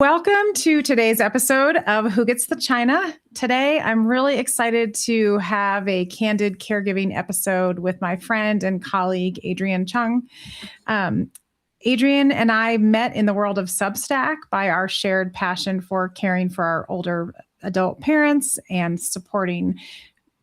Welcome to today's episode of Who Gets the China. Today, I'm really excited to have a candid caregiving episode with my friend and colleague, Adrian Chung. Adrian and I met in the world of Substack by our shared passion for caring for our older adult parents and supporting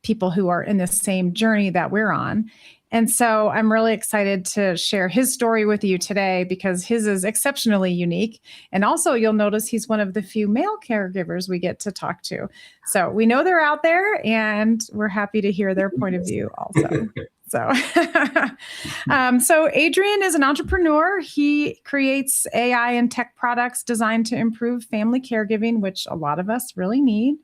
people who are in the same journey that we're on. And so I'm really excited to share his story with you today because his is exceptionally unique. And also you'll notice he's one of the few male caregivers we get to talk to. So we know they're out there and we're happy to hear their point of view also. So Adrian is an entrepreneur. He creates AI and tech products designed to improve family caregiving, which a lot of us really need.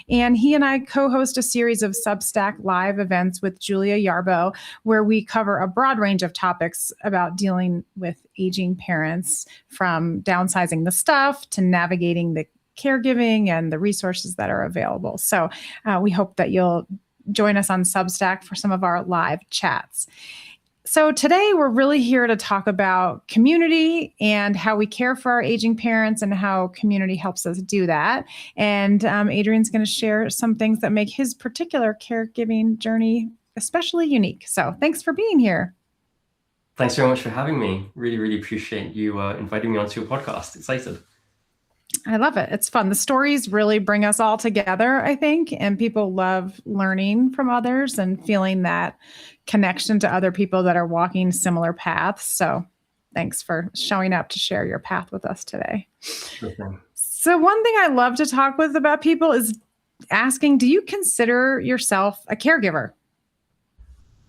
And he and I co-host a series of Substack live events with Julia Yarbo, where we cover a broad range of topics about dealing with aging parents, from downsizing the stuff to navigating the caregiving and the resources that are available. So we hope that you'll join us on Substack for some of our live chats. So today we're really here to talk about community and how we care for our aging parents and how community helps us do that. And Adrian's going to share some things that make his particular caregiving journey especially unique. So thanks for being here. Thanks very much for having me. Really, really appreciate you inviting me onto your podcast. Excited. I love it. It's fun. The stories really bring us all together, I think, and people love learning from others and feeling that connection to other people that are walking similar paths. So thanks for showing up to share your path with us today. Sure thing. So one thing I love to talk with about people is asking, do you consider yourself a caregiver?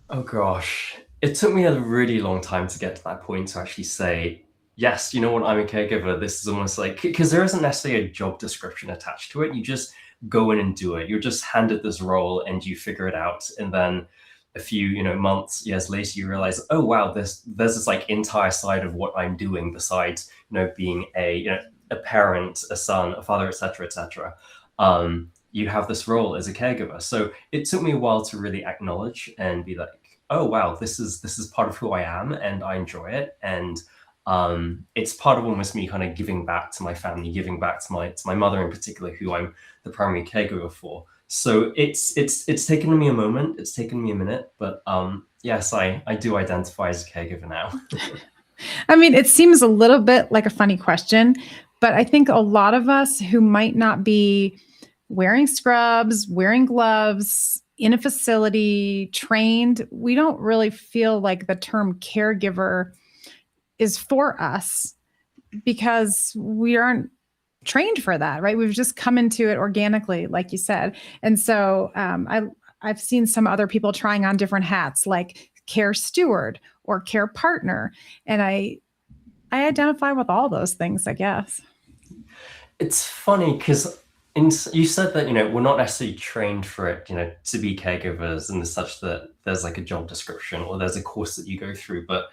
Oh gosh, it took me a really long time to get to that point to actually say, yes, you know what, I'm a caregiver. This is almost like, because there isn't necessarily a job description attached to it. You just go in and do it. You're just handed this role and you figure it out. And then a few, months, years later, you realize, oh, wow, there's this like entire side of what I'm doing besides, being a parent, a son, a father, et cetera, et cetera. You have this role as a caregiver. So it took me a while to really acknowledge and be like, oh, wow, this is part of who I am and I enjoy it. And it's part of almost me kind of giving back to my family, giving back to my mother in particular, who I'm the primary caregiver for. So it's taken me a moment, it's taken me a minute, but yes, I do identify as a caregiver now. I mean, it seems a little bit like a funny question, but I think a lot of us who might not be wearing scrubs, wearing gloves, in a facility, trained, we don't really feel like the term caregiver is for us because we aren't trained for that, right? We've just come into it organically, like you said. And so I've seen some other people trying on different hats, like care steward or care partner. And I identify with all those things, I guess. It's funny because you said that, we're not necessarily trained for it, to be caregivers and such that there's like a job description or there's a course that you go through. But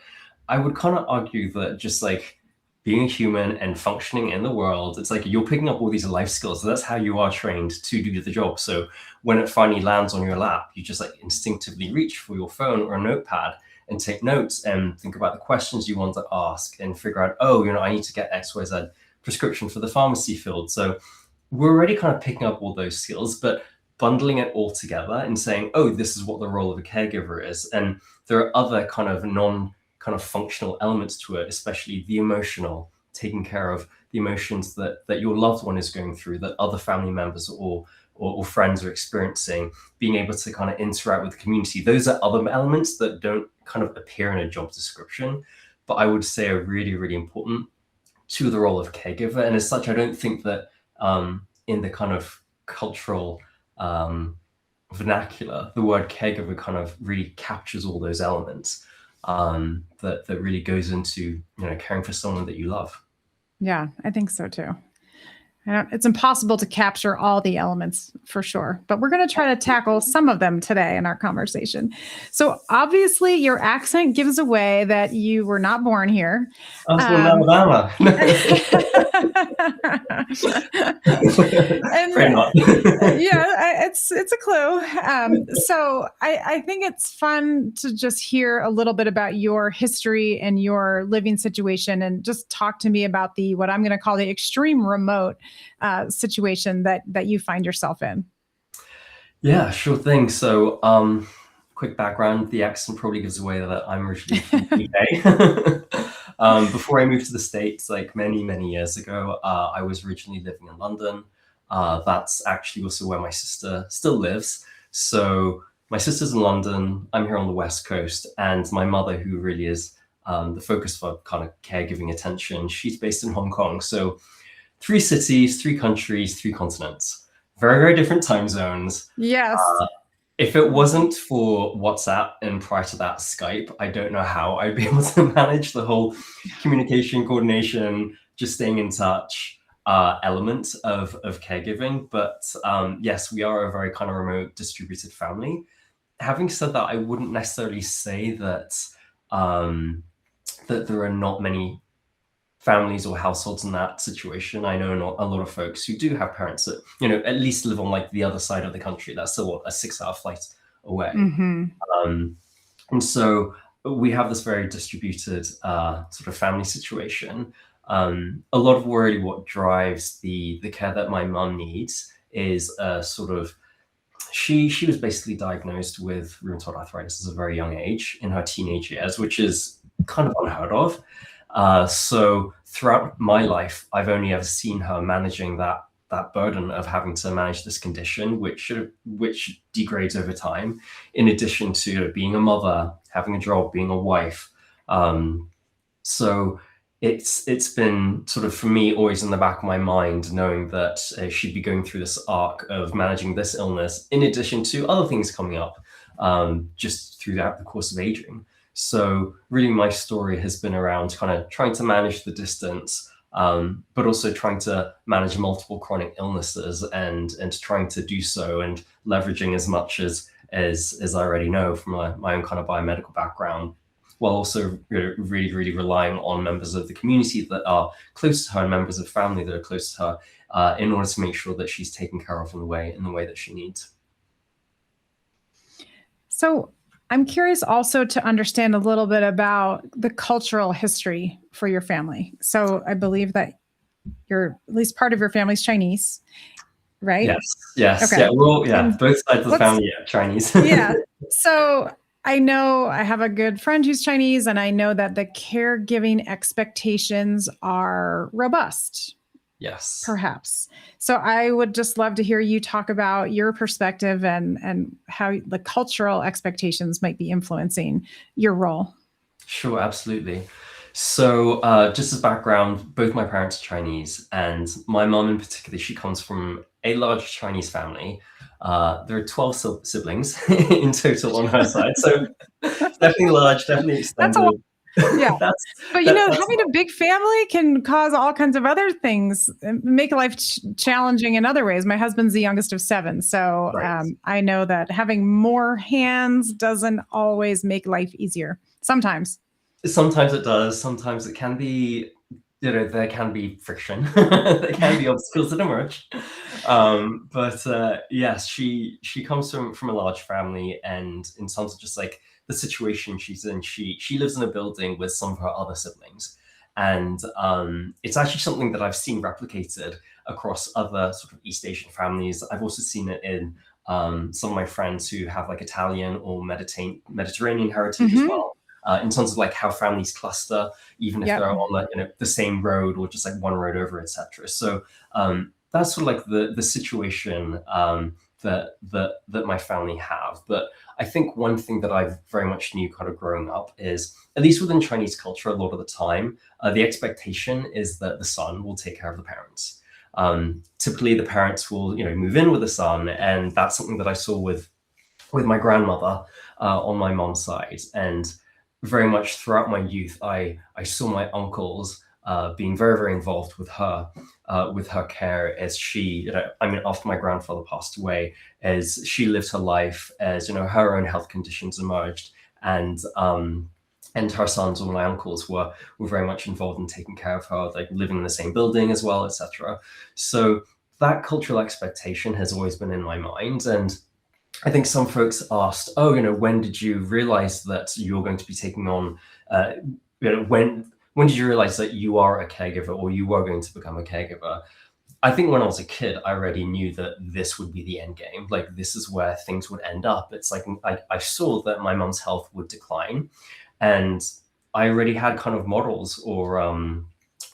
I would kind of argue that just like being a human and functioning in the world, it's like you're picking up all these life skills. So that's how you are trained to do the job. So when it finally lands on your lap, you just like instinctively reach for your phone or a notepad and take notes and think about the questions you want to ask and figure out, oh, I need to get XYZ prescription for the pharmacy field. So we're already kind of picking up all those skills, but bundling it all together and saying, oh, this is what the role of a caregiver is. And there are other kind of functional elements to it, especially the emotional, taking care of the emotions that your loved one is going through, that other family members or friends are experiencing, being able to kind of interact with the community. Those are other elements that don't kind of appear in a job description, but I would say are really, really important to the role of caregiver. And as such, I don't think that in the kind of cultural vernacular, the word caregiver kind of really captures all those elements. That really goes into caring for someone that you love. Yeah, I think so too. It's impossible to capture all the elements for sure, but we're going to try to tackle some of them today in our conversation. So obviously your accent gives away that you were not born here. I was born in Alabama. Pray not. Yeah, it's a clue. So I think it's fun to just hear a little bit about your history and your living situation, and just talk to me about what I'm going to call the extreme remote situation that you find yourself in. Yeah, sure thing. So, quick background, the accent probably gives away that I'm originally from the UK. Before I moved to the States, like many, many years ago, I was originally living in London. That's actually also where my sister still lives. So my sister's in London, I'm here on the West Coast, and my mother, who really is the focus for kind of caregiving attention, she's based in Hong Kong. So 3 cities, 3 countries, 3 continents, very, very different time zones. Yes. If it wasn't for WhatsApp and prior to that Skype, I don't know how I'd be able to manage the whole communication, coordination, just staying in touch element of caregiving. But yes, we are a very kind of remote distributed family. Having said that, I wouldn't necessarily say that that there are not many families or households in that situation. I know a lot of folks who do have parents that, at least live on like the other side of the country. That's still a 6-hour flight away. And so we have this very distributed sort of family situation. A lot of really what drives the care that my mum needs is sort of, she was basically diagnosed with rheumatoid arthritis at a very young age in her teenage years, which is kind of unheard of. So throughout my life, I've only ever seen her managing that burden of having to manage this condition, which degrades over time, in addition to being a mother, having a job, being a wife. So it's been sort of, for me, always in the back of my mind, knowing that she'd be going through this arc of managing this illness, in addition to other things coming up just throughout the course of aging. So really my story has been around kind of trying to manage the distance, but also trying to manage multiple chronic illnesses and trying to do so and leveraging as much as I already know from my own kind of biomedical background, while also really, really relying on members of the community that are close to her and members of family that are close to her in order to make sure that she's taken care of in the way that she needs. So I'm curious also to understand a little bit about the cultural history for your family. So I believe that at least part of your family's Chinese, right? Yes. Okay. Yeah, well, both sides of the family are Chinese. Yeah. So I know I have a good friend who's Chinese, and I know that the caregiving expectations are robust. Yes. Perhaps. So I would just love to hear you talk about your perspective and how the cultural expectations might be influencing your role. Sure, absolutely. So just as background, both my parents are Chinese, and my mom in particular, she comes from a large Chinese family. There are 12 siblings in total on her side. So definitely large, definitely extended. That's a lot. Yeah. But having a big family can cause all kinds of other things, make life challenging in other ways. My husband's the youngest of 7. So right. I know that having more hands doesn't always make life easier. Sometimes it does. Sometimes it can be, there can be friction. There can be obstacles that emerge. But yes, she comes from a large family, and in terms of just like the situation she's in, she lives in a building with some of her other siblings, and it's actually something that I've seen replicated across other sort of East Asian families. I've also seen it in some of my friends who have like Italian or Mediterranean heritage as well. In terms of like how families cluster, even if they're on the same road or just like one road over, etc. So that's sort of like the situation that my family have. But I think one thing that I very much knew kind of growing up is, at least within Chinese culture, a lot of the time, the expectation is that the son will take care of the parents. Typically, the parents will move in with the son, and that's something that I saw with my grandmother on my mom's side. And very much throughout my youth, I saw my uncles being very, very involved with her care as she, after my grandfather passed away, as she lived her life, as her own health conditions emerged, and her sons or my uncles were very much involved in taking care of her, like living in the same building as well, etc. So that cultural expectation has always been in my mind. And I think some folks asked, oh, when did you realize that you're going to be taking on, when did you realize that you are a caregiver or you were going to become a caregiver? I think when I was a kid, I already knew that this would be the end game. Like, this is where things would end up. It's like I saw that my mum's health would decline, and I already had kind of models or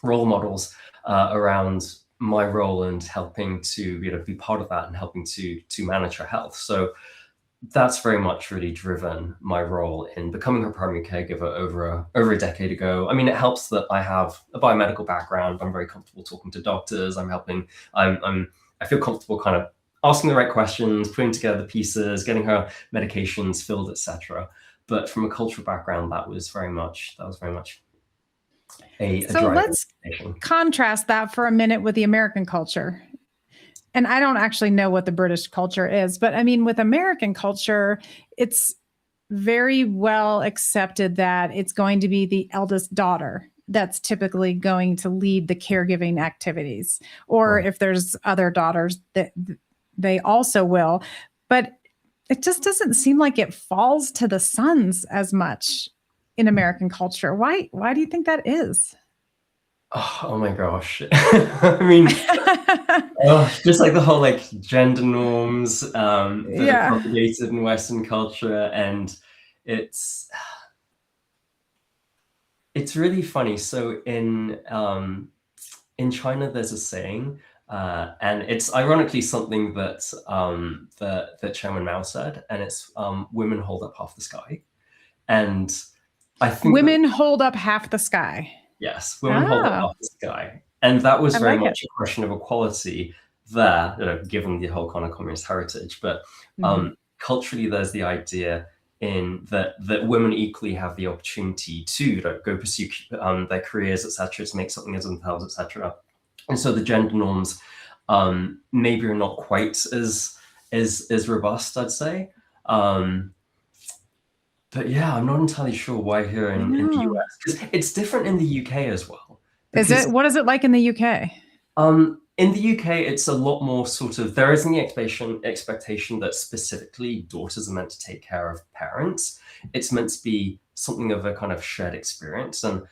role models around my role and helping to be part of that and helping to manage her health. So that's very much really driven my role in becoming her primary caregiver over a decade ago. I mean, it helps that I have a biomedical background. I'm very comfortable talking to doctors. I feel comfortable kind of asking the right questions, putting together the pieces, getting her medications filled, etc. But from a cultural background, that was very much a So let's contrast that for a minute with the American culture. And I don't actually know what the British culture is, but I mean, with American culture, it's very well accepted that it's going to be the eldest daughter that's typically going to lead the caregiving activities. Or Right. if there's other daughters, that they also will. But it just doesn't seem like it falls to the sons as much in American culture. Why do you think that is? Oh my gosh. I mean, just like the whole like gender norms that are propagated in Western culture, and it's really funny. So in China, there's a saying, and it's ironically something that that Chairman Mao said, and it's women hold up half the sky. And I think women hold up half the sky. Yes, women hold up half the sky. And that was very much a question of equality there, given the whole kind of communist heritage. But culturally, there's the idea in that women equally have the opportunity to go pursue their careers, etc., to make something of themselves, etc. And so the gender norms maybe are not quite as robust, I'd say. But yeah, I'm not entirely sure why here in the US, because it's different in the UK as well. Is it? What is it like in the UK? In the UK, it's a lot more sort of, there isn't the expectation that specifically daughters are meant to take care of parents. It's meant to be something of a kind of shared experience. And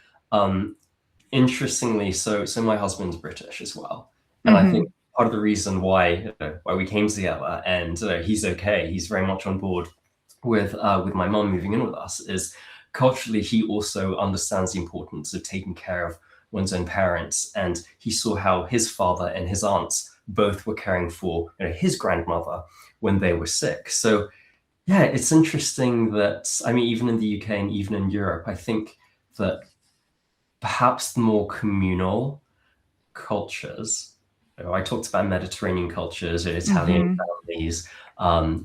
interestingly, so my husband's British as well. And I think part of the reason why we came together, and he's okay, he's very much on board with my mum moving in with us, is culturally he also understands the importance of taking care of one's own parents, and he saw how his father and his aunts both were caring for his grandmother when they were sick. So yeah, it's interesting that, I mean, even in the UK and even in Europe, I think that perhaps the more communal cultures, I talked about Mediterranean cultures, Italian families,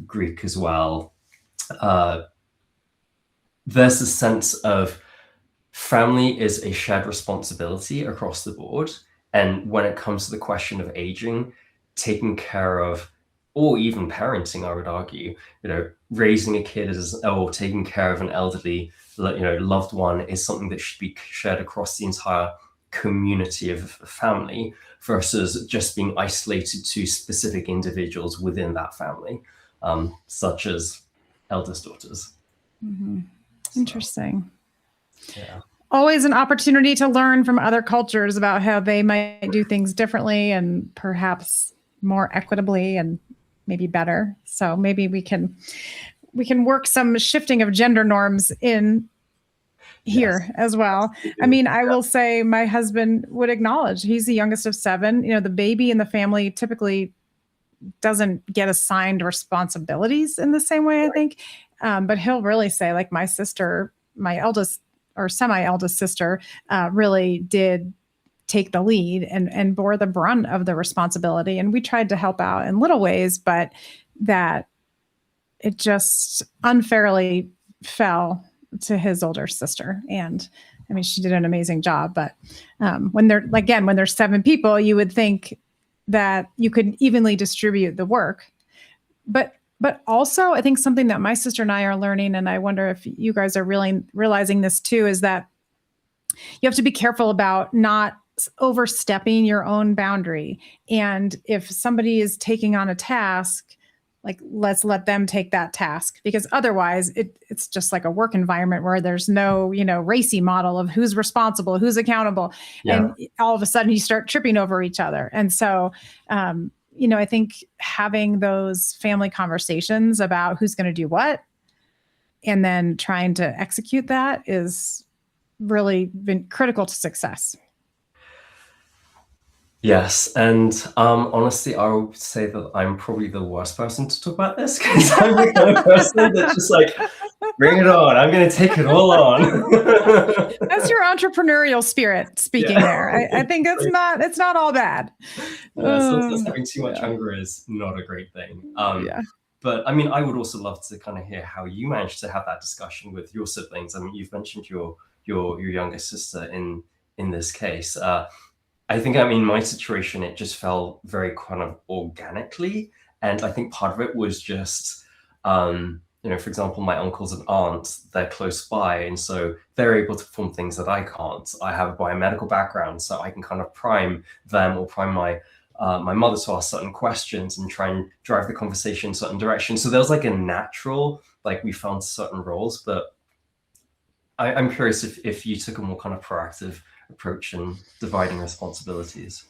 Greek as well, there's a sense of family is a shared responsibility across the board. And when it comes to the question of aging, taking care of, or even parenting, I would argue, raising a kid or taking care of an elderly, loved one is something that should be shared across the entire community of family versus just being isolated to specific individuals within that family, such as eldest daughters. Interesting. Yeah. Always an opportunity to learn from other cultures about how they might do things differently and perhaps more equitably and maybe better. So maybe we can work some shifting of gender norms in here as well. I mean, I will say my husband would acknowledge he's the youngest of 7. The baby in the family typically doesn't get assigned responsibilities in the same way, I think. But he'll really say, like, my sister, my eldest or semi-eldest sister, really did take the lead and bore the brunt of the responsibility. And we tried to help out in little ways, but that it just unfairly fell to his older sister. And I mean, she did an amazing job, but when there's 7 people, you would think that you could evenly distribute the work. But also, I think something that my sister and I are learning, and I wonder if you guys are really realizing this too, is that you have to be careful about not overstepping your own boundary. And if somebody is taking on a task, like, let's let them take that task, because otherwise it's just like a work environment where there's no, racy model of who's responsible, who's accountable. Yeah. And all of a sudden you start tripping over each other. And so, I think having those family conversations about who's going to do what, and then trying to execute that is really been critical to success. Yes, and honestly, I would say that I'm probably the worst person to talk about this, because I'm the kind of person that's just like, bring it on, I'm going to take it all on. That's your entrepreneurial spirit speaking there. I think it's not all bad. Sometimes having too much hunger is not a great thing. But I mean, I would also love to kind of hear how you managed to have that discussion with your siblings. I mean, you've mentioned your younger sister in this case. I think, my situation, it just felt very kind of organically. And I think part of it was just, for example, my uncles and aunts, they're close by. And so they're able to perform things that I can't. I have a biomedical background, so I can kind of prime them or prime my mother to ask certain questions and try and drive the conversation in certain directions. So there was like a natural, like, we found certain roles, but I'm curious if you took a more kind of proactive approach in dividing responsibilities.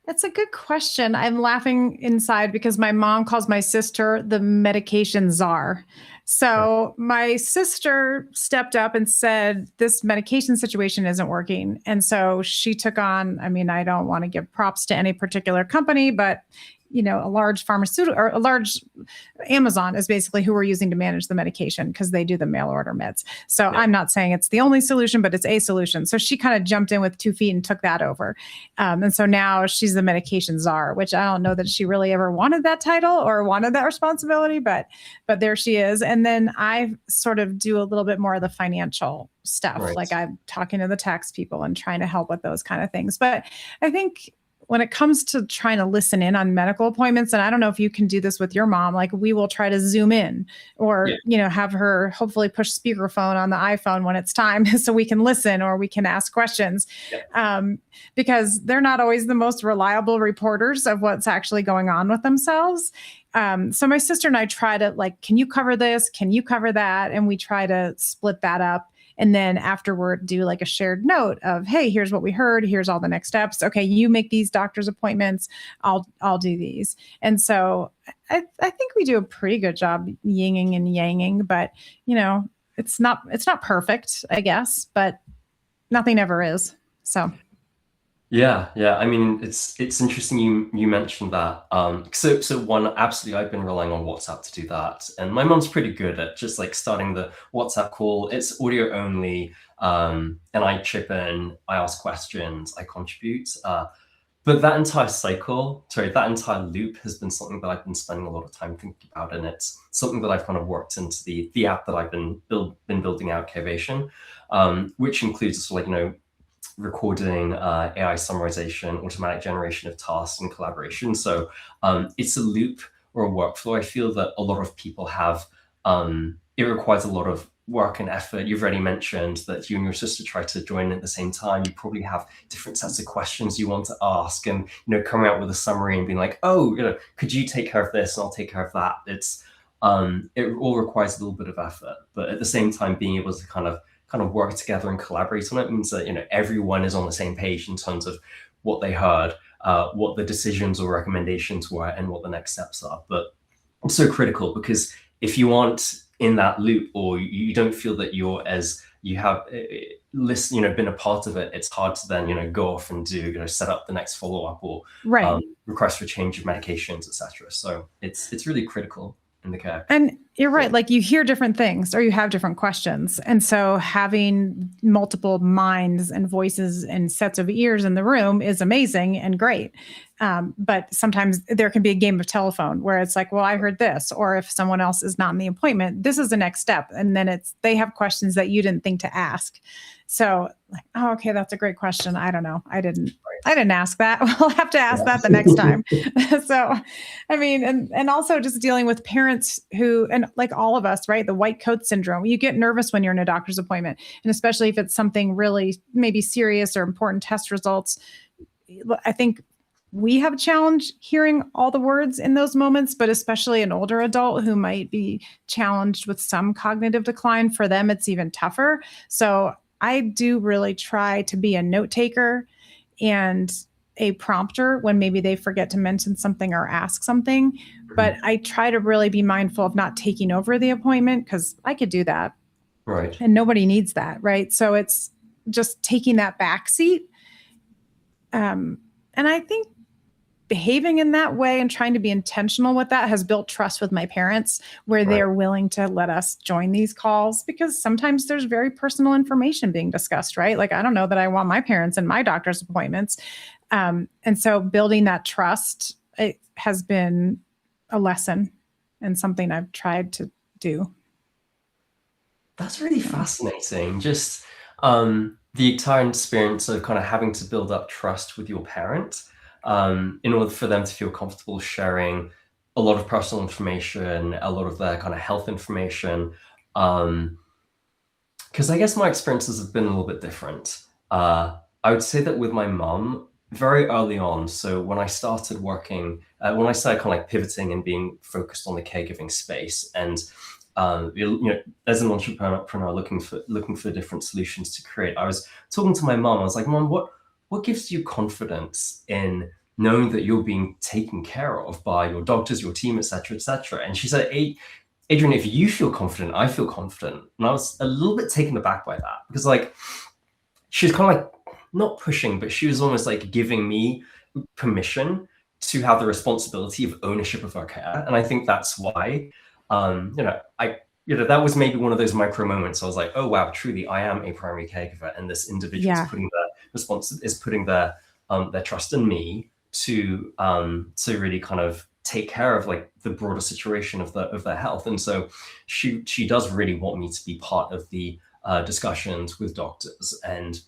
That's a good question. I'm laughing inside because my mom calls my sister the medication czar. So my sister stepped up and said, this medication situation isn't working. And so she took on, I don't want to give props to any particular company, but a large pharmaceutical or a large Amazon is basically who we're using to manage the medication, because they do the mail order meds. So I'm not saying it's the only solution, but it's a solution. So she kind of jumped in with 2 feet and took that over. And so now she's the medication czar, which I don't know that she really ever wanted that title or wanted that responsibility, but there she is. And then I sort of do a little bit more of the financial stuff. Right. Like, I'm talking to the tax people and trying to help with those kind of things. But I think when it comes to trying to listen in on medical appointments, and I don't know if you can do this with your mom, like, we will try to zoom in or, have her hopefully push speakerphone on the iPhone when it's time so we can listen or we can ask questions, because they're not always the most reliable reporters of what's actually going on with themselves. So my sister and I try to, like, can you cover this? Can you cover that? And we try to split that up. And then afterward, do like a shared note of, hey, here's what we heard. Here's all the next steps. Okay, you make these doctor's appointments. I'll do these. And so I think we do a pretty good job yinging and yanging, but it's not perfect, I guess, but nothing ever is. So. Yeah. It's interesting you mentioned that. So one, absolutely, I've been relying on WhatsApp to do that, and my mom's pretty good at just like starting the WhatsApp call. It's audio only, and I chip in, I ask questions, I contribute. But that entire loop has been something that I've been spending a lot of time thinking about, and it's something that I've kind of worked into the app that I've been building out, Carevation, which includes recording, AI summarization, automatic generation of tasks, and collaboration. So it's a loop or a workflow. I feel that a lot of people have, it requires a lot of work and effort. You've already mentioned that you and your sister try to join at the same time. You probably have different sets of questions you want to ask, and coming out with a summary and being like, oh, could you take care of this and I'll take care of that. It's it all requires a little bit of effort, but at the same time, being able to kind of work together and collaborate on it means that everyone is on the same page in terms of what they heard, what the decisions or recommendations were, and what the next steps are. But it's so critical, because if you aren't in that loop, or you don't feel that you have been a part of it, it's hard to then go off and do set up the next follow-up or request for change of medications, etc. So it's really critical in the care. And you're right. Like you hear different things or you have different questions. And so having multiple minds and voices and sets of ears in the room is amazing and great. But sometimes there can be a game of telephone where it's like, well, I heard this, or if someone else is not in the appointment, this is the next step. And then they have questions that you didn't think to ask. So like, oh, okay, that's a great question. I don't know. I didn't ask that. We'll have to ask that the next time. So, I mean, and also just dealing with parents who, and like all of us, right? The white coat syndrome. You get nervous when you're in a doctor's appointment, and especially if it's something really maybe serious or important test results. I think we have a challenge hearing all the words in those moments, but especially an older adult who might be challenged with some cognitive decline, for them, it's even tougher. So I do really try to be a note taker and a prompter when maybe they forget to mention something or ask something. But I try to really be mindful of not taking over the appointment, because I could do that. Right. And nobody needs that, right? So it's just taking that back seat. And I think behaving in that way and trying to be intentional with that has built trust with my parents, where they're willing to let us join these calls, because sometimes there's very personal information being discussed, right? Like, I don't know that I want my parents in my doctor's appointments. And so building that trust, it has been a lesson and something I've tried to do. That's really fascinating. Just the entire experience of kind of having to build up trust with your parent, in order for them to feel comfortable sharing a lot of personal information, a lot of their kind of health information. Because I guess my experiences have been a little bit different. I would say that with my mum, very early on, so when I started working, when I started kind of like pivoting and being focused on the caregiving space, and as an entrepreneur looking for different solutions to create, I was talking to my mom. I was like, Mom, what gives you confidence in knowing that you're being taken care of by your doctors, your team, et cetera, et cetera? And she said, Adrian, if you feel confident, I feel confident. And I was a little bit taken aback by that, because like, she was kind of like, not pushing, but she was almost like giving me permission to have the responsibility of ownership of her care. And I think that's why, that was maybe one of those micro moments. I was like, oh wow, truly, I am a primary caregiver, and this individual is putting their trust in me to really kind of take care of like the broader situation of their health. And so she does really want me to be part of the discussions with doctors. And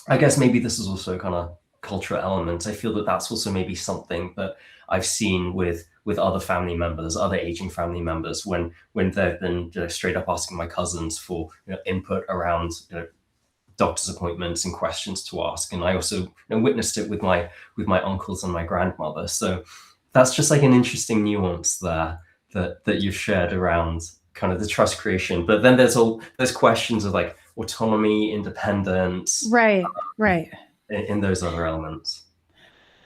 I guess maybe this is also kind of cultural element. I feel that that's also maybe something that I've seen with other family members, other aging family members, when they've been straight up asking my cousins for input around doctor's appointments and questions to ask. And I also witnessed it with my uncles and my grandmother. So that's just like an interesting nuance there that you've shared around kind of the trust creation. But then there's questions of like autonomy, independence, right in those other elements.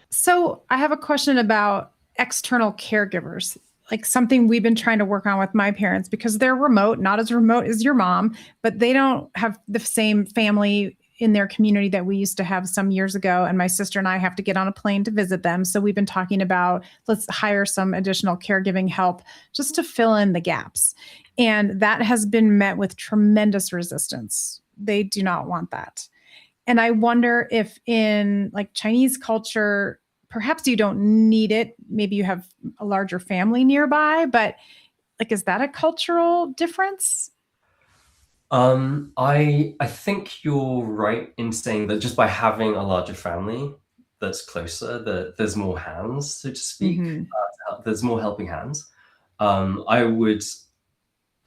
So I have a question about external caregivers, like something we've been trying to work on with my parents, because they're remote, not as remote as your mom, but they don't have the same family in their community that we used to have some years ago. And my sister and I have to get on a plane to visit them. So we've been talking about, let's hire some additional caregiving help just to fill in the gaps. And that has been met with tremendous resistance. They do not want that. And I wonder if in like Chinese culture, perhaps you don't need it. Maybe you have a larger family nearby, but like, is that a cultural difference? I think you're right in saying that just by having a larger family that's closer, that there's more hands, so to speak. There's more helping hands. I would,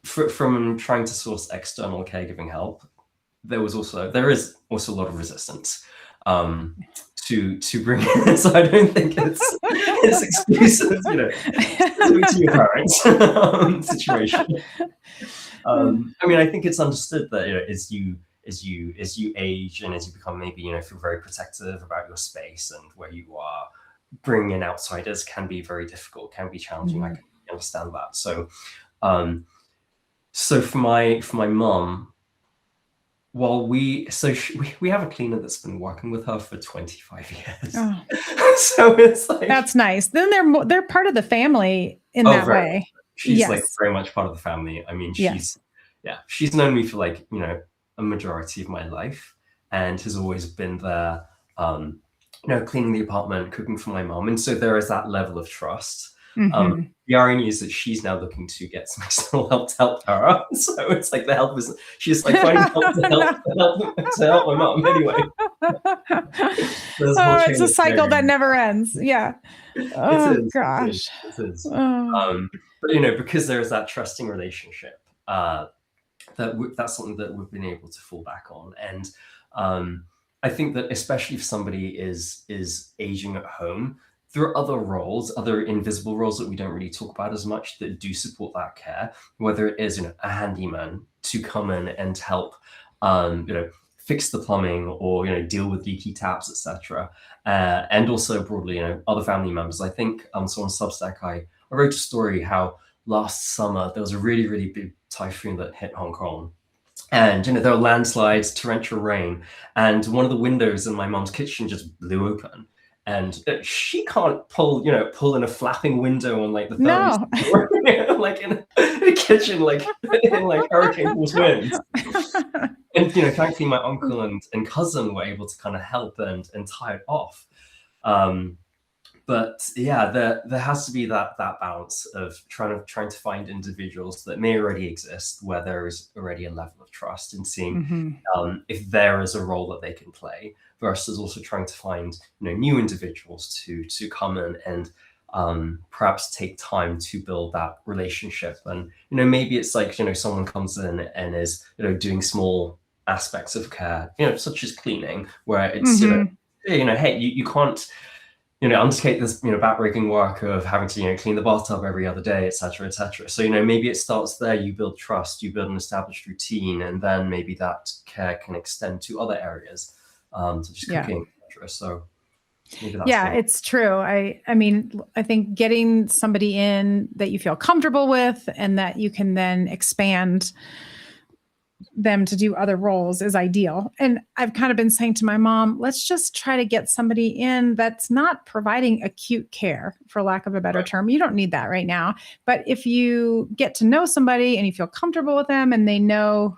from trying to source external caregiving help, there is also a lot of resistance to bring in. So I don't think it's exclusive, to your parents situation. I mean, I think it's understood that as you age and as you become maybe feel very protective about your space and where you are, bringing in outsiders can be very difficult, can be challenging. I can understand that. So, for my mum, while we have a cleaner that's been working with her for 25 years. Oh. So it's like, that's nice. Then they're part of the family in that way. she's like Yes. very much part of the family. I mean, Yes. she's known me for like, a majority of my life, and has always been there, cleaning the apartment, cooking for my mom. And so there is that level of trust. Mm-hmm. The irony is that she's now looking to get some external help to help her out. So it's like the help is, she's like finding help to help my mom anyway. There's a whole Oh, chain it's a of cycle that caring. never ends. Yeah. Oh gosh. It is. Oh. But because there is that trusting relationship, that's something that we've been able to fall back on. And I think that especially if somebody is aging at home, there are other roles, other invisible roles that we don't really talk about as much that do support that care, whether it is a handyman to come in and help fix the plumbing, or deal with leaky taps, etc. And also broadly, other family members. I think so on Substack I wrote a story how last summer there was a really, really big typhoon that hit Hong Kong. And there were landslides, torrential rain, and one of the windows in my mom's kitchen just blew open. And she can't pull in a flapping window on like the 30th No. floor, like in a kitchen, like in like hurricane force winds. And thankfully my uncle and cousin were able to kind of help and tie it off. But yeah, there has to be that balance of trying to find individuals that may already exist, where there is already a level of trust, and seeing if there is a role that they can play, versus also trying to find new individuals to come in and perhaps take time to build that relationship. And maybe it's like someone comes in and is doing small aspects of care, such as cleaning, where it's hey, you can't undertake this backbreaking work of having to clean the bathtub every other day, etc., etc. So maybe it starts there. You build trust, you build an established routine, and then maybe that care can extend to other areas, such as cooking, etc. So maybe that's it's true. I mean, I think getting somebody in that you feel comfortable with and that you can then expand them to do other roles is ideal. And I've kind of been saying to my mom, let's just try to get somebody in that's not providing acute care, for lack of a better term. You don't need that right now. But if you get to know somebody and you feel comfortable with them and they know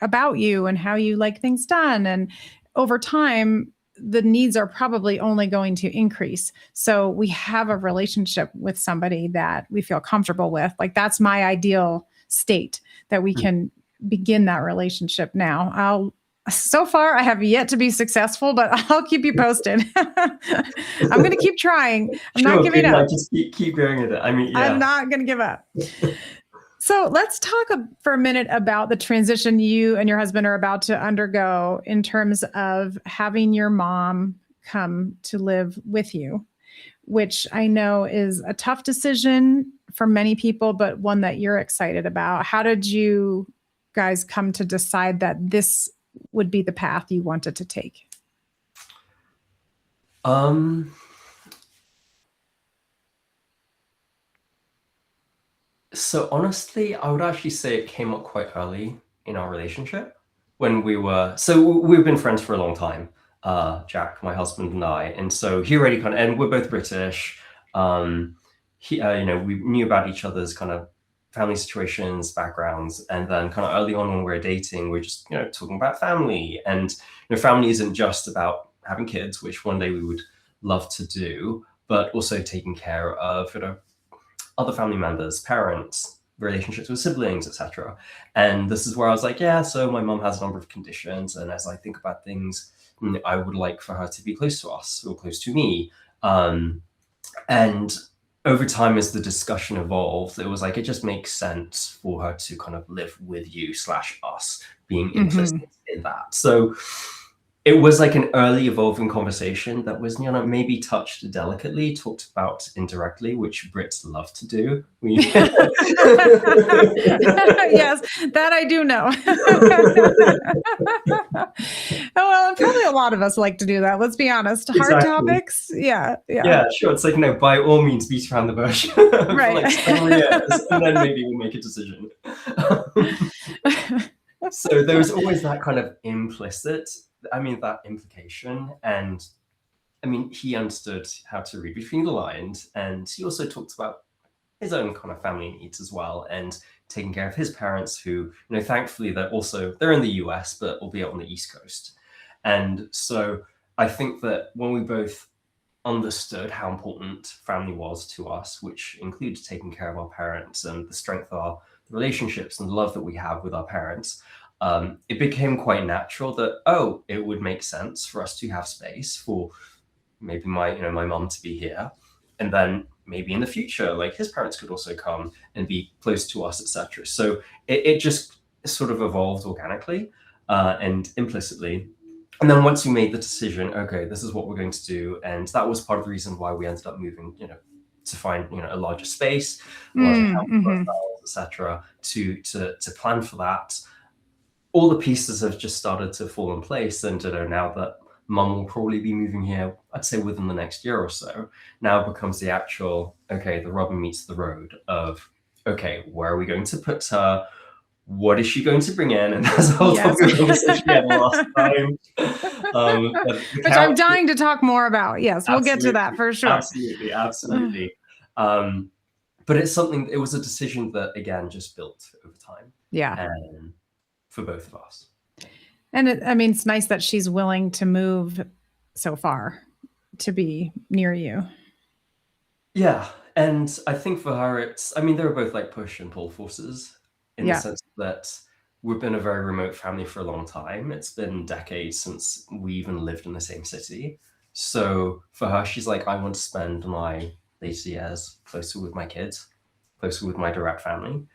about you and how you like things done, and over time, the needs are probably only going to increase. So we have a relationship with somebody that we feel comfortable with. Like, that's my ideal state, that we can begin that relationship now. So far I have yet to be successful, but I'll keep you posted. I'm going to keep trying. I'm not giving up. Just keep going with it. I mean, I'm not going to give up. So let's talk for a minute about the transition you and your husband are about to undergo in terms of having your mom come to live with you, which I know is a tough decision for many people, but one that you're excited about. How did you guys come to decide that this would be the path you wanted to take? So honestly, I would actually say it came up quite early in our relationship, when we've been friends for a long time, Jack, my husband, and I. And so he already and we're both British. We knew about each other's kind of family situations, backgrounds, and then kind of early on when we were dating, we're just talking about family. And family isn't just about having kids, which one day we would love to do, but also taking care of other family members, parents, relationships with siblings, etc. And this is where I was like, yeah, so my mom has a number of conditions, and as I think about things, I would like for her to be close to us, or close to me. And over time, as the discussion evolved, it was like, it just makes sense for her to kind of live with you / us, being implicit in that. So it was like an early evolving conversation that was, maybe touched delicately, talked about indirectly, which Brits love to do. Yes, that I do know. Well, and probably a lot of us like to do that. Let's be honest. Hard topics. Yeah, sure. It's like, by all means, beat around the bush. Right. For like several years, and then maybe we'll make a decision. So there was always that kind of that implication. And I mean, he understood how to read between the lines, and he also talked about his own kind of family needs as well, and taking care of his parents who, thankfully they're in the US, but albeit on the East Coast. And so I think that when we both understood how important family was to us, which includes taking care of our parents and the strength of our relationships and the love that we have with our parents, it became quite natural that, it would make sense for us to have space for maybe my mom to be here. And then maybe in the future, like his parents could also come and be close to us, etc. So it just sort of evolved organically and implicitly. And then once we made the decision, okay, this is what we're going to do. And that was part of the reason why we ended up moving, to find, a larger space, a larger house for ourselves, etc. To plan for that. All the pieces have just started to fall in place. And, now that mum will probably be moving here, I'd say within the next year or so, now becomes the actual, okay, the rubber meets the road of, okay, where are we going to put her? What is she going to bring in? And that's a whole topic of conversation we had last time. Which I'm dying to talk more about. Yes, we'll get to that for sure. Absolutely. But it was a decision that, again, just built over time. Yeah. And for both of us. And it's nice that she's willing to move so far to be near you. Yeah. And I think for her, they were both like push and pull forces in the sense that we've been a very remote family for a long time. It's been decades since we even lived in the same city. So for her, she's like, I want to spend my later years closer with my kids, closer with my direct family.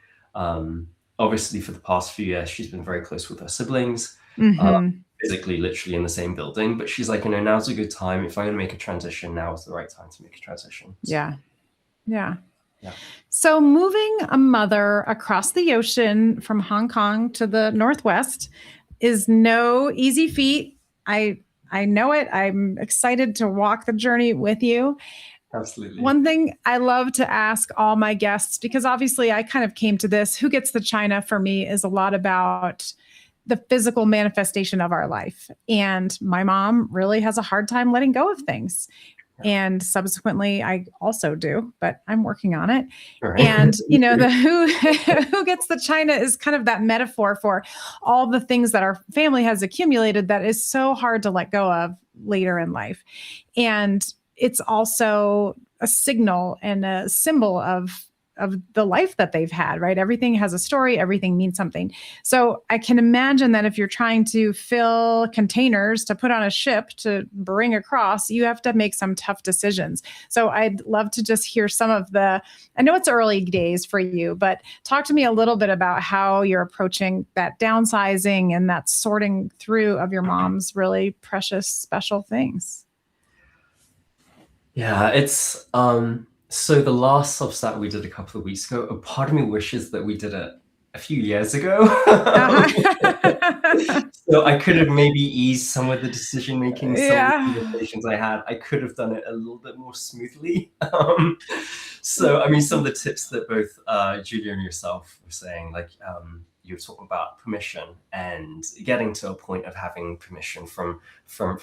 Obviously, for the past few years, she's been very close with her siblings, physically, literally in the same building. But she's like, now's a good time. If I'm going to make a transition, now is the right time to make a transition. So, Yeah. So moving a mother across the ocean from Hong Kong to the Northwest is no easy feat. I know it. I'm excited to walk the journey with you. Absolutely. One thing I love to ask all my guests, because obviously I kind of came to this, who gets the China for me is a lot about the physical manifestation of our life. And my mom really has a hard time letting go of things. And subsequently, I also do, but I'm working on it. Right. And, the who gets the China is kind of that metaphor for all the things that our family has accumulated that is so hard to let go of later in life. And it's also a signal and a symbol of the life that they've had, right? Everything has a story, everything means something. So I can imagine that if you're trying to fill containers to put on a ship to bring across, you have to make some tough decisions. So I'd love to just hear some of I know it's early days for you, but talk to me a little bit about how you're approaching that downsizing and that sorting through of your mom's really precious, special things. Yeah, it's so the last Substack we did a couple of weeks ago, a part of me wishes that we did it a few years ago. So I could have maybe eased some of the decision making, some of the conversations I had. I could have done it a little bit more smoothly. So some of the tips that both Julia and yourself were saying, like you were talking about permission and getting to a point of having permission from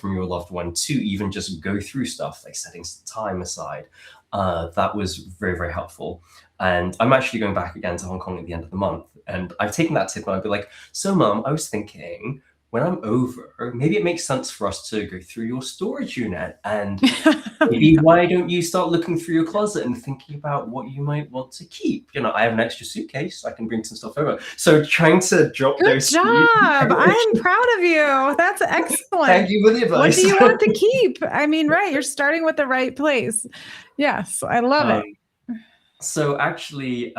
your loved one to even just go through stuff, like setting time aside. That was very, very helpful. And I'm actually going back again to Hong Kong at the end of the month. And I've taken that tip and I'd be like, so mum, I was thinking when I'm over, maybe it makes sense for us to go through your storage unit and maybe why don't you start looking through your closet and thinking about what you might want to keep? I have an extra suitcase. I can bring some stuff over. So trying to drop those. Good job. I'm proud of you. That's excellent. Thank you for the advice. What do you want to keep? Right. You're starting with the right place. Yes. I love it. So actually,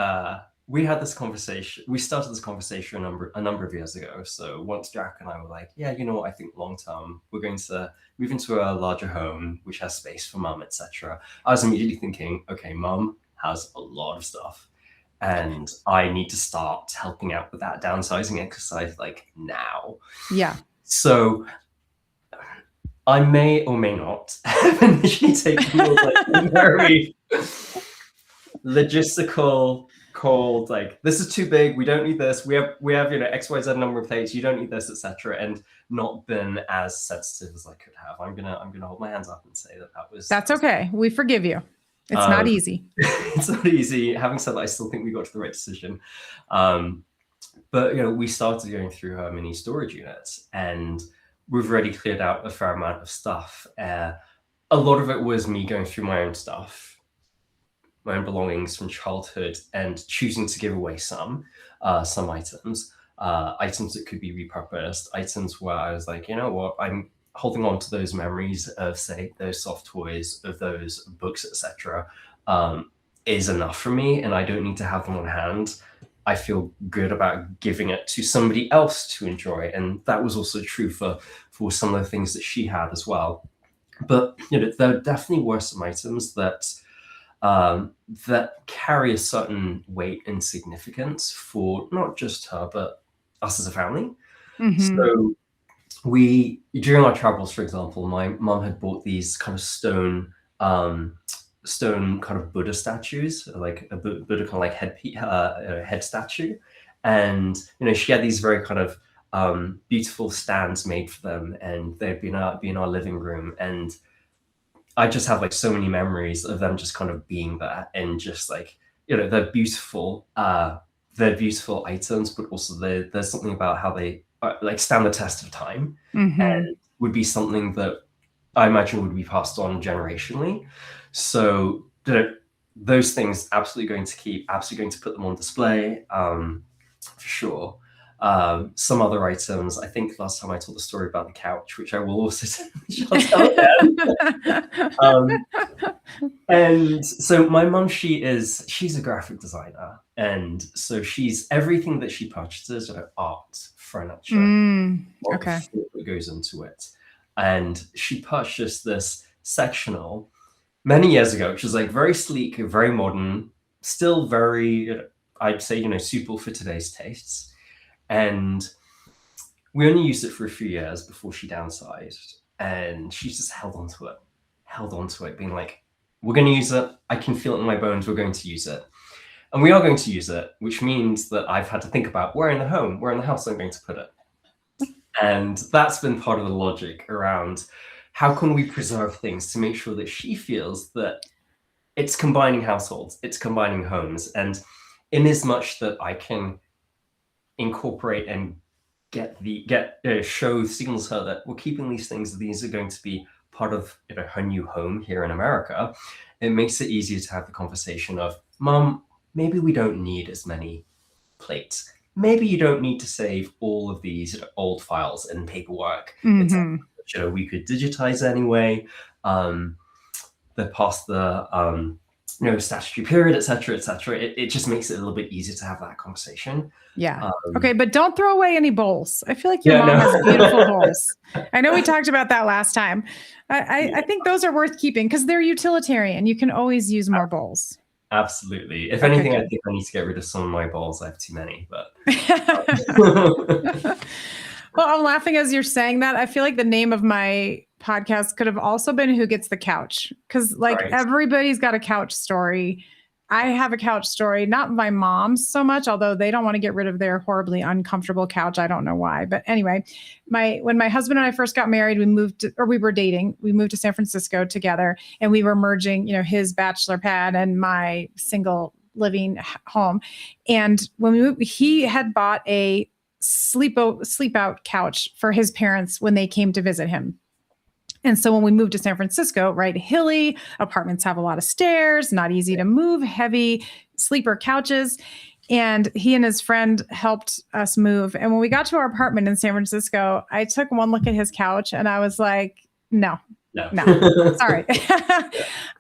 we had this conversation. We started this conversation a number of years ago. So once Jack and I were like, yeah, I think long term we're going to move into a larger home which has space for mum, etc. I was immediately thinking, okay, mum has a lot of stuff, and I need to start helping out with that downsizing exercise now. Yeah. So I may or may not have initially taken a very logistical called this is too big, we don't need this, we have XYZ number of plates, you don't need this, etc., and not been as sensitive as I could have. I'm gonna hold my hands up and say that's okay. We forgive you. It's not easy. It's not easy. Having said that, I still think we got to the right decision. But we started going through her mini storage units, and we've already cleared out a fair amount of stuff. A lot of it was me going through my own stuff, my own belongings from childhood, and choosing to give away some items, items that could be repurposed, items where I was like, you know what, I'm holding on to those memories of, say, those soft toys, of those books, etc., is enough for me, and I don't need to have them on hand. I feel good about giving it to somebody else to enjoy, and that was also true for some of the things that she had as well. But there definitely were some items that carry a certain weight and significance for not just her, but us as a family. Mm-hmm. So during our travels, for example, my mom had bought these kind of stone kind of Buddha statues, like a Buddha kind of like head statue, and she had these very kind of beautiful stands made for them, and they'd be in our living room, and I just have like so many memories of them just kind of being there, and just like they're beautiful items, but also there's something about how they like stand the test of time, Mm-hmm. and would be something that I imagine would be passed on generationally. So those things absolutely going to put them on display, for sure. Some other items, I think last time I told the story about the couch, which I will also tell again. And so my mum, she's a graphic designer, and so everything that she purchases are art, furniture, okay, that goes into it. And she purchased this sectional many years ago, which was like very sleek, very modern, still very, I'd say, suitable for today's tastes. And we only used it for a few years before she downsized, and she just held on to it, being like, we're going to use it. I can feel it in my bones. We're going to use it. And we are going to use it, which means that I've had to think about where in the house I'm going to put it. And that's been part of the logic around how can we preserve things to make sure that she feels that it's combining households, it's combining homes. And in as much that I can incorporate and signals her that we're keeping these things, these are going to be part of her new home here in America, it makes it easier to have the conversation of, Mom, maybe we don't need as many plates. Maybe you don't need to save all of these old files and paperwork. Mm-hmm. We could digitize anyway. They're past the statutory period, etc., etc. It just makes it a little bit easier to have that conversation. Yeah. Okay, but don't throw away any bowls. I feel like your mom has beautiful bowls. I know we talked about that last time. I think those are worth keeping because they're utilitarian. You can always use more bowls. Absolutely. If anything, I think I need to get rid of some of my bowls. I have too many, but. Well, I'm laughing as you're saying that. I feel like the name of my podcast could have also been Who Gets the Couch? Because everybody's got a couch story. I have a couch story, not my mom's so much, although they don't want to get rid of their horribly uncomfortable couch. I don't know why. But anyway, when my husband and I first got married, we were dating. We moved to San Francisco together, and we were merging, his bachelor pad and my single living home. And when we moved, he had bought a sleep out couch for his parents when they came to visit him. And so when we moved to San Francisco, right, hilly, apartments have a lot of stairs, not easy to move, heavy sleeper couches. And he and his friend helped us move. And when we got to our apartment in San Francisco, I took one look at his couch and I was like, no, sorry.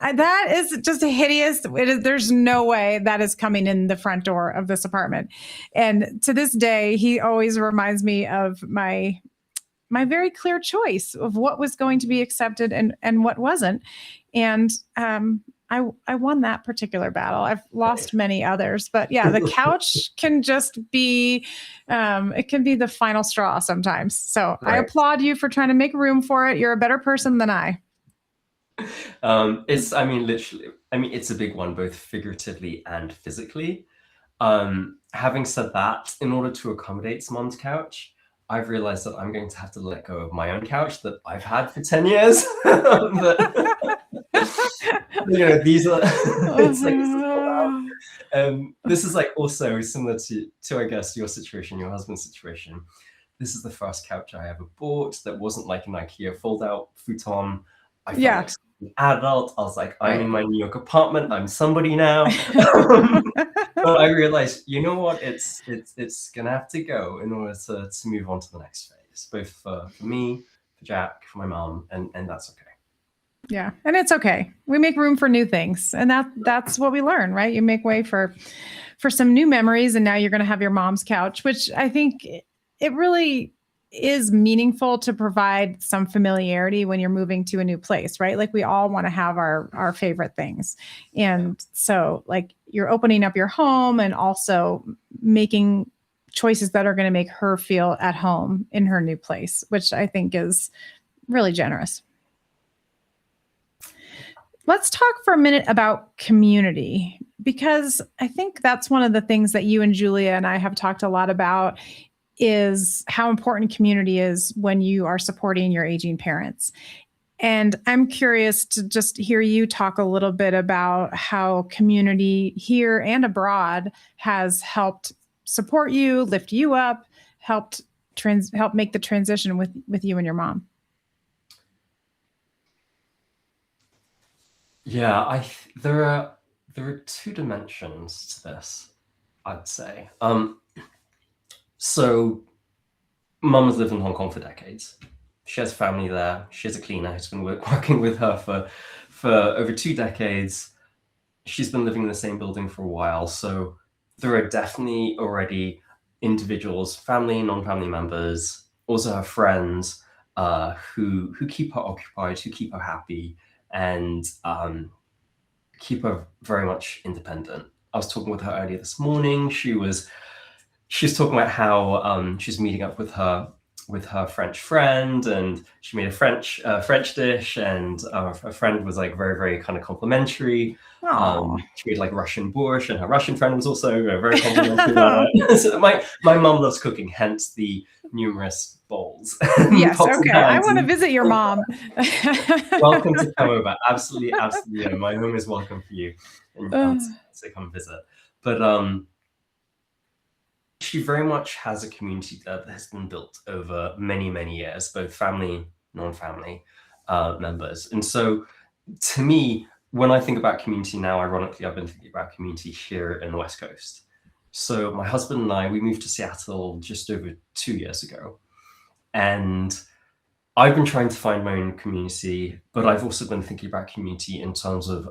That is just hideous. There's no way that is coming in the front door of this apartment. And to this day, he always reminds me of my very clear choice of what was going to be accepted and what wasn't. And I won that particular battle. I've lost many others, but yeah, the couch can just be, it can be the final straw sometimes. So I applaud you for trying to make room for it. You're a better person than I. It's a big one, both figuratively and physically. Having said that, in order to accommodate Mom's couch, I've realized that I'm going to have to let go of my own couch that I've had for 10 years. these are it's like this is like also similar to I guess your situation, your husband's situation. This is the first couch I ever bought that wasn't like an IKEA fold-out futon. I felt like an adult. I was like, I'm in my New York apartment. I'm somebody now. But I realized, you know what? It's gonna have to go in order to move on to the next phase, both for me, for Jack, for my mom, and that's okay. Yeah, and it's okay. We make room for new things, and that's what we learn, right? You make way for some new memories, and now you're going to have your mom's couch, which I think it really is meaningful to provide some familiarity when you're moving to a new place, right? Like we all want to have our favorite things. And so like you're opening up your home and also making choices that are going to make her feel at home in her new place, which I think is really generous. Let's talk for a minute about community, because I think that's one of the things that you and Julia and I have talked a lot about is how important community is when you are supporting your aging parents. And I'm curious to just hear you talk a little bit about how community here and abroad has helped support you, lift you up, help make the transition with you and your mom. Yeah, there are two dimensions to this, I'd say. So mum has lived in Hong Kong for decades. She has family there. She has a cleaner who's been working with her for over 2 decades. She's been living in the same building for a while. So there are definitely already individuals, family, non-family members, also her friends, who keep her occupied, who keep her happy, and keep her very much independent. I was talking with her earlier this morning. She was talking about how she's meeting up with her French friend, and she made a French dish, and her friend was like very, very kind of complimentary. She made like Russian borscht, and her Russian friend was also very complimentary about it. So my mom loves cooking, hence the numerous bowls. Yes, okay. I want to visit your mom. Welcome to come over. Absolutely, absolutely. Yeah, my home is welcome for you, and to come visit. But she very much has a community that has been built over many, many years, both family, non-family members. And so to me, when I think about community now, ironically, I've been thinking about community here in the West Coast. So my husband and I, we moved to Seattle just over 2 years ago. And I've been trying to find my own community, but I've also been thinking about community in terms of,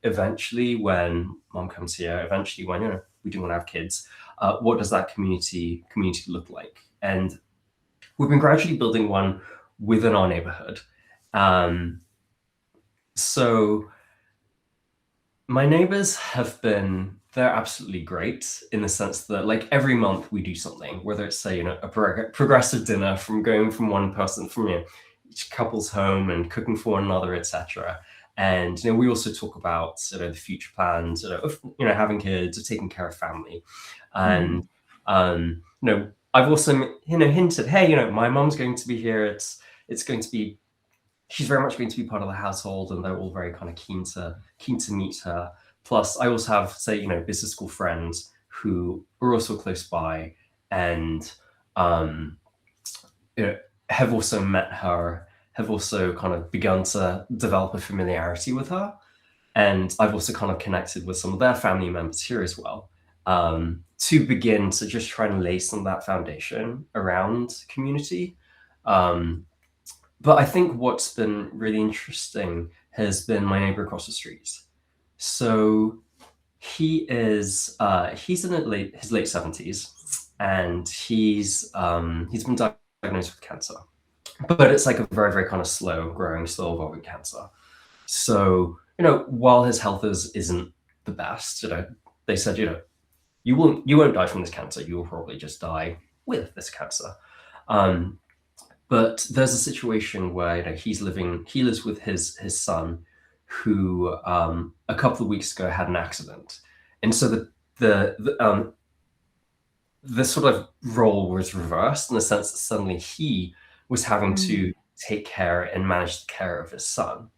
eventually when mom comes here, eventually when, we do want to have kids, what does that community look like? And we've been gradually building one within our neighborhood. So my neighbors they're absolutely great in the sense that like every month we do something, whether it's say, a progressive dinner from going from one person, from each couple's home and cooking for one another, etc. And we also talk about the future plans, of having kids, or taking care of family. And I've also hinted, hey, my mom's going to be here. It's going to be, she's very much going to be part of the household, and they're all very kind of keen to meet her. Plus, I also have, say, business school friends who are also close by, and have also met her, have also kind of begun to develop a familiarity with her. And I've also kind of connected with some of their family members here as well, to begin to just try and lay some of that foundation around community. But I think what's been really interesting has been my neighbor across the street. So he's in his late 70s, and he's been diagnosed with cancer, but it's like a very, very kind of slow evolving cancer. So, while his health isn't the best, they said, you won't die from this cancer. You will probably just die with this cancer. But there's a situation where he lives with his son, who a couple of weeks ago had an accident, and so the sort of role was reversed in the sense that suddenly he was having to take care and manage the care of his son.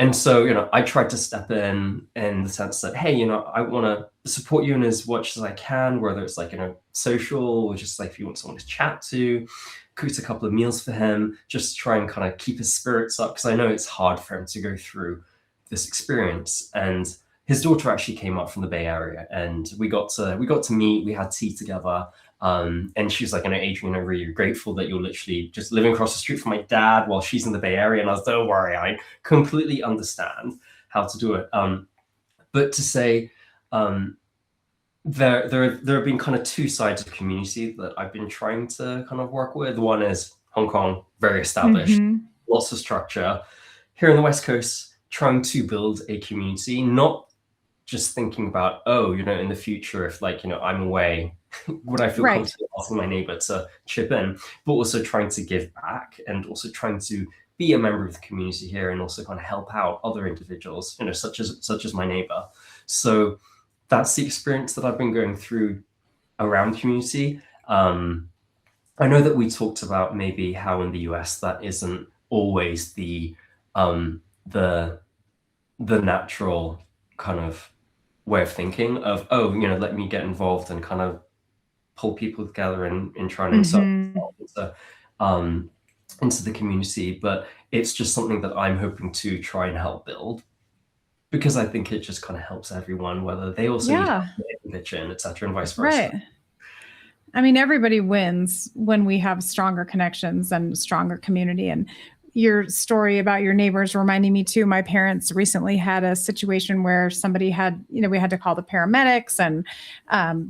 And so, I tried to step in the sense that, hey, I want to support you in as much as I can, whether it's like, social, or just like if you want someone to chat to, cooked a couple of meals for him, just try and kind of keep his spirits up, because I know it's hard for him to go through this experience. And his daughter actually came up from the Bay Area, and we got to meet, we had tea together. And she was like, Adrian, I'm really grateful that you're literally just living across the street from my dad while she's in the Bay Area. And I was, don't worry, I completely understand how to do it. But to say, there have been kind of two sides of community that I've been trying to kind of work with. One is Hong Kong, very established, lots of structure. Here on the West Coast, trying to build a community, not just thinking about, in the future, if I'm away, would I feel comfortable asking my neighbor to chip in, but also trying to give back, and also trying to be a member of the community here, and also kind of help out other individuals, such as my neighbor. So that's the experience that I've been going through around community. I know that we talked about maybe how in the US that isn't always the natural kind of way of thinking of, let me get involved and kind of pull people together and try and insert into the community. But it's just something that I'm hoping to try and help build, because I think it just kind of helps everyone, whether they also need pitch in, etc., and vice versa. Right. I mean, everybody wins when we have stronger connections and stronger community. And your story about your neighbors reminding me too, my parents recently had a situation where somebody had, we had to call the paramedics, and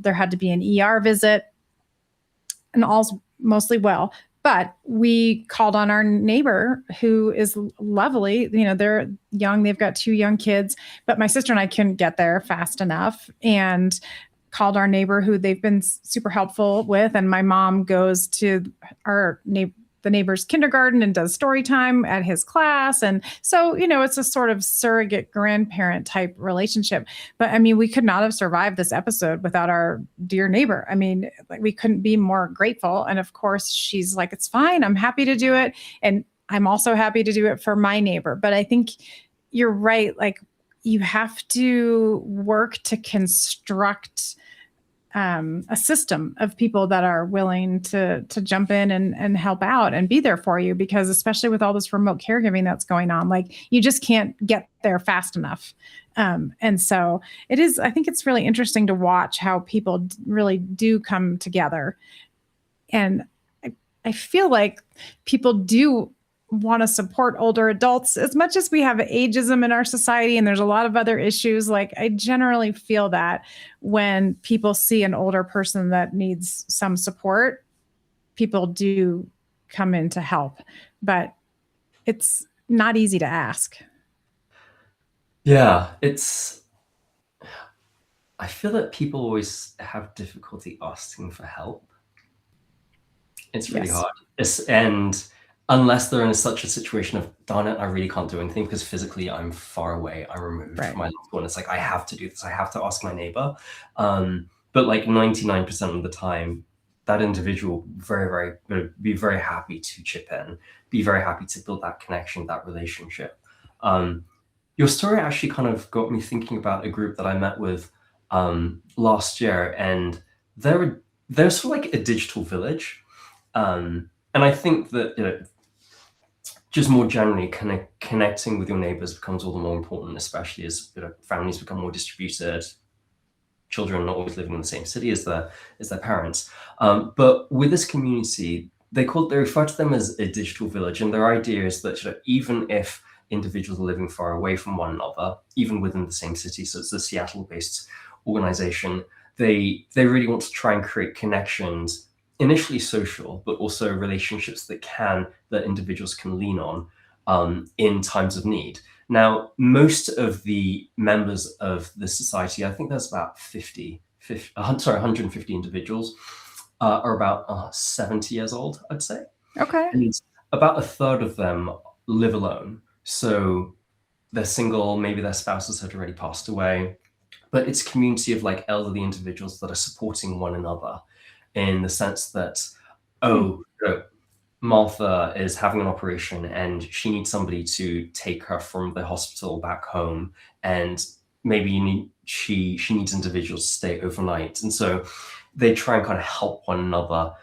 there had to be an ER visit, and all's mostly well. But we called on our neighbor, who is lovely. They're young. They've got 2 young kids, but my sister and I couldn't get there fast enough, and called our neighbor, who they've been super helpful with. And my mom goes to the neighbor's kindergarten and does story time at his class. And so, it's a sort of surrogate grandparent type relationship. But I mean, we could not have survived this episode without our dear neighbor. I mean, we couldn't be more grateful. And of course, she's like, it's fine, I'm happy to do it. And I'm also happy to do it for my neighbor. But I think you're right. Like, you have to work to construct a system of people that are willing to jump in and help out and be there for you, because especially with all this remote caregiving that's going on, like, you just can't get there fast enough. And so I think it's really interesting to watch how people really do come together. And I feel like people do want to support older adults as much as we have ageism in our society, and there's a lot of other issues. Like, I generally feel that when people see an older person that needs some support, people do come in to help, but it's not easy to ask. Yeah, I feel that people always have difficulty asking for help. It's really hard. And unless they're in such a situation of, darn it, I really can't do anything because physically I'm far away, I'm removed from my loved one. It's like, I have to do this. I have to ask my neighbor. But like 99% of the time, that individual would be very happy to chip in, be very happy to build that connection, that relationship. Your story actually kind of got me thinking about a group that I met with last year, and they're sort of like a digital village. And I think that, just more generally, connecting with your neighbors becomes all the more important, especially as families become more distributed. Children are not always living in the same city as their parents. But with this community, they refer to them as a digital village, and their idea is that even if individuals are living far away from one another, even within the same city, so it's a Seattle-based organization, they really want to try and create connections, initially social, but also relationships that individuals can lean on in times of need. Now, most of the members of the society, I think there's about 150 individuals, are about 70 years old, I'd say. Okay. And about a third of them live alone. So they're single, maybe their spouses had already passed away, but it's a community of like elderly individuals that are supporting one another, in the sense that, Martha is having an operation and she needs somebody to take her from the hospital back home, and maybe she needs individuals to stay overnight, and so they try and kind of help one another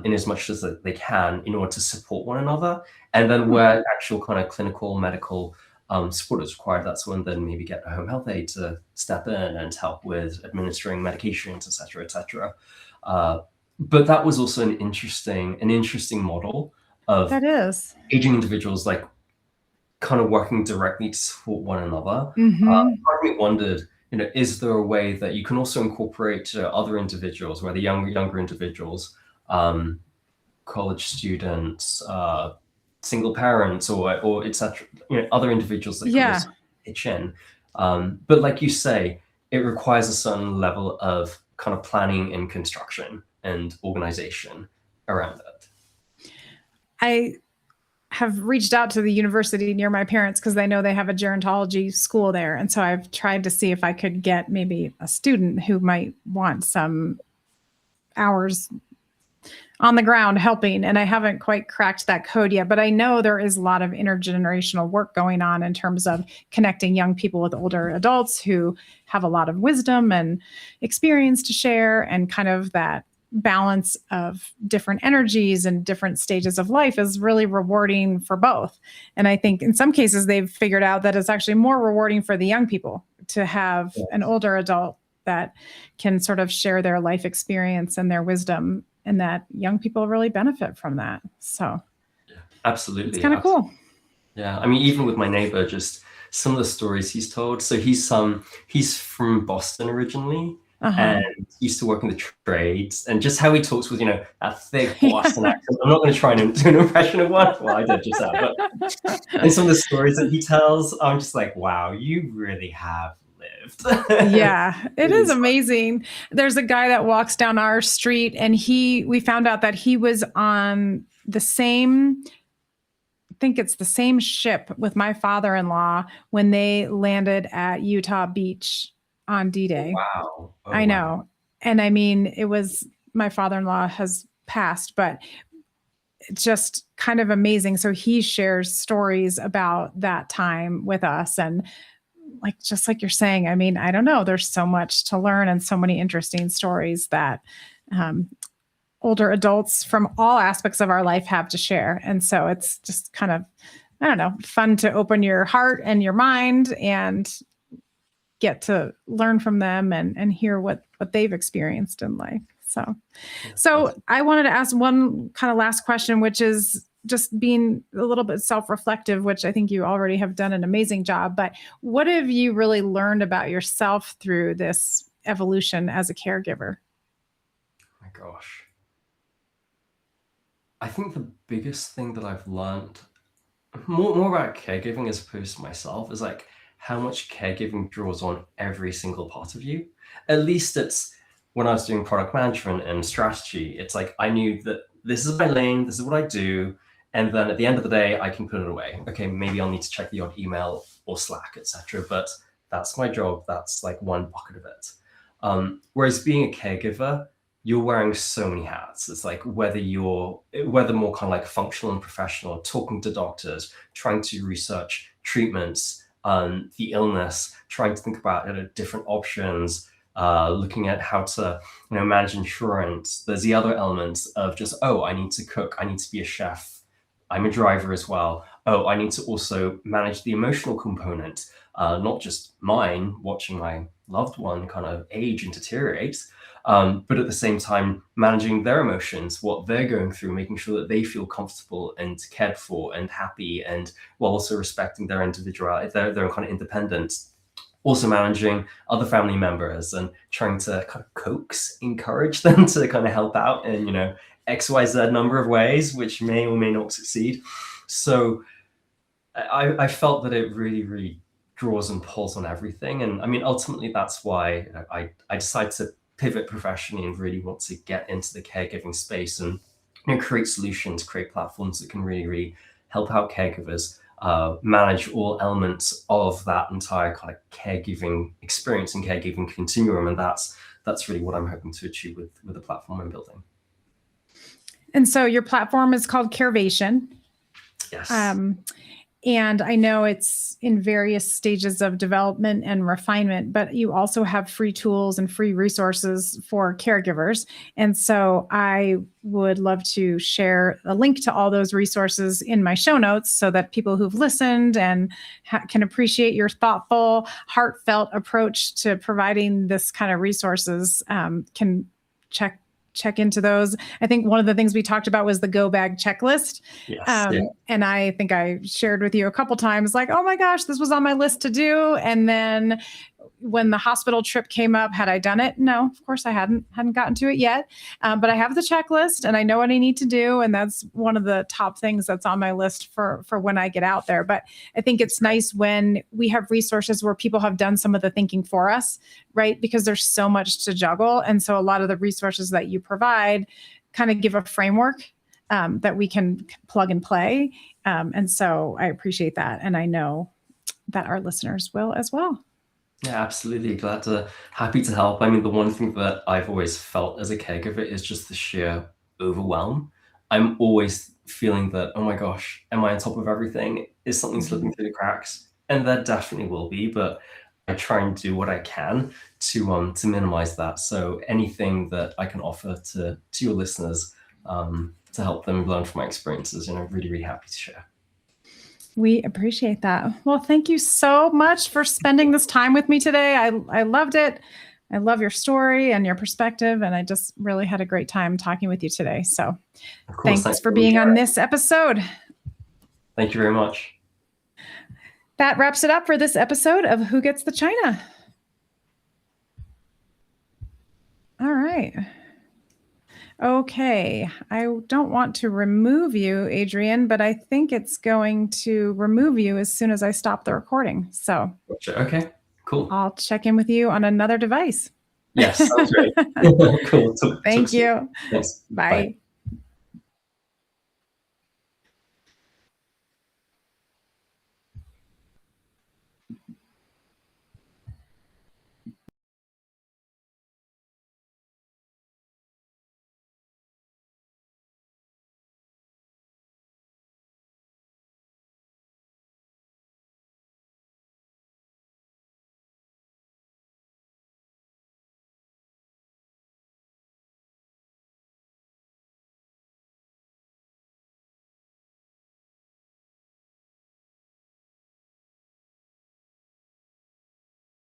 in as much as they can in order to support one another. And then where actual kind of clinical medical support is required, that's when then maybe get a home health aide to step in and help with administering medications, etc., etc. But that was also an interesting model of That is. aging individuals, like kind of working directly to support one another. Mm-hmm. Part of me wondered, is there a way that you can also incorporate other individuals, whether younger individuals, college students, single parents, or etc., other individuals that can also pitch in. But like you say, it requires a certain level of kind of planning and construction and organization around it. I have reached out to the university near my parents because I know they have a gerontology school there. And so I've tried to see if I could get maybe a student who might want some hours on the ground helping. And I haven't quite cracked that code yet, but I know there is a lot of intergenerational work going on in terms of connecting young people with older adults who have a lot of wisdom and experience to share, and kind of that balance of different energies and different stages of life is really rewarding for both. And I think in some cases they've figured out that it's actually more rewarding for the young people to have an older adult that can sort of share their life experience and their wisdom, and that young people really benefit from that. So absolutely, it's kind of cool. Yeah, I mean, even with my neighbor, just some of the stories he's told. So he's from Boston originally, and used to work in the trades, and just how he talks with that thick Boston accent. I'm not going to try and do an impression of one. Well, I did just that, but and some of the stories that he tells, I'm just like, wow, you really have lived. Yeah, it is amazing. There's a guy that walks down our street, and we found out that he was on the same, I think it's the same ship with my father-in-law when they landed at Utah Beach on D-Day. Wow. Oh, I know. Wow. And I mean, it was, my father-in-law has passed, but it's just kind of amazing. So he shares stories about that time with us, and just like you're saying, I mean, I don't know, there's so much to learn and so many interesting stories that older adults from all aspects of our life have to share. And so it's just kind of, I don't know, fun to open your heart and your mind and get to learn from them and hear what they've experienced in life. So I wanted to ask one kind of last question, which is just being a little bit self-reflective, which I think you already have done an amazing job. But what have you really learned about yourself through this evolution as a caregiver? Oh my gosh. I think the biggest thing that I've learned more about caregiving as opposed to myself is like how much caregiving draws on every single part of you. At least it's when I was doing product management and strategy, it's like I knew that this is my lane, this is what I do. And then at the end of the day, I can put it away. Okay, maybe I'll need to check the odd email or Slack, etc. But that's my job. That's like one bucket of it. Whereas being a caregiver, you're wearing so many hats. It's like whether more kind of like functional and professional, talking to doctors, trying to research treatments, the illness, trying to think about different options, looking at how to manage insurance. There's the other elements of just, oh, I need to cook, I need to be a chef, I'm a driver as well. Oh, I need to also manage the emotional component, not just mine, watching my loved one kind of age and deteriorate, but at the same time, managing their emotions, what they're going through, making sure that they feel comfortable and cared for and happy, and while also respecting their individuality, their kind of independence. Also managing other family members and trying to kind of encourage them to kind of help out in, XYZ number of ways, which may or may not succeed. So I felt that it really, really draws and pulls on everything. And I mean, ultimately, that's why I decided to pivot professionally and really want to get into the caregiving space and create solutions, create platforms that can really, really help out caregivers manage all elements of that entire kind of caregiving experience and caregiving continuum. And that's really what I'm hoping to achieve with the platform I'm building. And so your platform is called Carevation. Yes. And I know it's in various stages of development and refinement, but you also have free tools and free resources for caregivers. And so I would love to share a link to all those resources in my show notes so that people who've listened and can appreciate your thoughtful, heartfelt approach to providing this kind of resources can check into those. I think one of the things we talked about was the go bag checklist. Yes. And I think I shared with you a couple times, like, oh my gosh, this was on my list to do. And then when the hospital trip came up, had I done it? No, of course I hadn't gotten to it yet. But I have the checklist and I know what I need to do. And that's one of the top things that's on my list for when I get out there. But I think it's nice when we have resources where people have done some of the thinking for us, right? Because there's so much to juggle. And so a lot of the resources that you provide kind of give a framework that we can plug and play. And so I appreciate that. And I know that our listeners will as well. Yeah, absolutely. Happy to help. I mean, the one thing that I've always felt as a caregiver is just the sheer overwhelm. I'm always feeling that, oh my gosh, am I on top of everything? Is something slipping through the cracks? And there definitely will be, but I try and do what I can to minimize that. So anything that I can offer to your listeners to help them learn from my experiences, really, really happy to share. We appreciate that. Well, thank you so much for spending this time with me today. I loved it. I love your story and your perspective, and I just really had a great time talking with you today. So thanks for being on this episode. Thank you very much. That wraps it up for this episode of Who Gets the China? All right. Okay, I don't want to remove you, Adrian, but I think it's going to remove you as soon as I stop the recording. So, okay, cool. I'll check in with you on another device. Yes, sounds great. Cool. Thank you. Thanks. Bye.